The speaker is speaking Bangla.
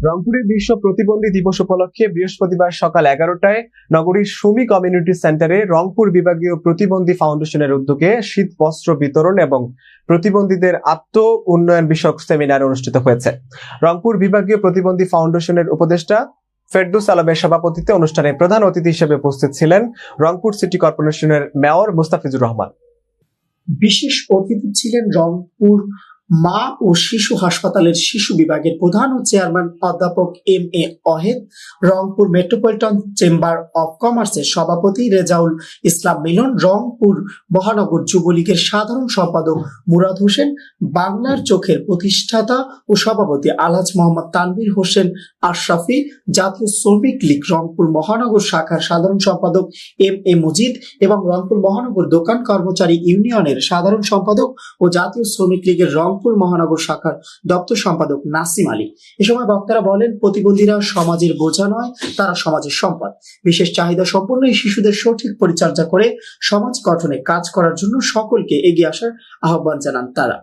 রংপুরে বিশ্ব প্রতিবন্ধী দিবস উপলক্ষে বৃহস্পতিবার সকাল 11টায় নগরীর সুমি কমিউনিটি সেন্টারে রংপুর বিভাগীয় প্রতিবন্ধী ফাউন্ডেশনের উদ্যোগে শীত বস্ত্র বিতরণ এবং প্রতিবন্ধীদের আত্ম উন্নয়ন বিষয়ক সেমিনার অনুষ্ঠিত হয়েছে। রংপুর বিভাগীয় প্রতিবন্ধী ফাউন্ডেশনের উপদেষ্টা ফেরদৌস আলমের সভাপতিত্বে অনুষ্ঠানে প্রধান অতিথি হিসেবে উপস্থিত ছিলেন রংপুর সিটি কর্পোরেশনের মেয়র মুস্তাফিজুর রহমান। বিশেষ অতিথি ছিলেন রংপুর মা ও শিশু হাসপাতালের শিশু বিভাগের প্রধান ও চেয়ারম্যান অধ্যাপক এম.এ. Ahed, Rangpur metropolitan chamber of কমার্সের সভাপতি রেজাউল ইসলাম মিলন, রংপুর মহানগর যুবলীগের সাধারণ সম্পাদক মুরাদ হোসেন, বাংলার চোখের প্রতিষ্ঠাতা ও সভাপতি আলহাজ মোহাম্মদ তানভীর হোসেন আশরাফি, জাতীয় শ্রমিক লীগ রংপুর মহানগর শাখার সাধারণ সম্পাদক এম.এ. মজিদ এবং রংপুর মহানগর দোকান কর্মচারী ইউনিয়নের সাধারণ সম্পাদক ও জাতীয় শ্রমিক লীগের রংপুর মহানগর শাখার দপ্তর সম্পাদক নাসিম আলী। এ সময় বক্তারা বলেন, প্রতিবন্ধীরা সমাজের বোঝা নয়, তারা সমাজের সম্পদ। বিশেষ চাহিদা সম্পন্ন এই শিশুদের সঠিক পরিচর্যা করে সমাজ গঠনে কাজ করার জন্য সকলকে এগিয়ে আসার আহ্বান জানান তারা।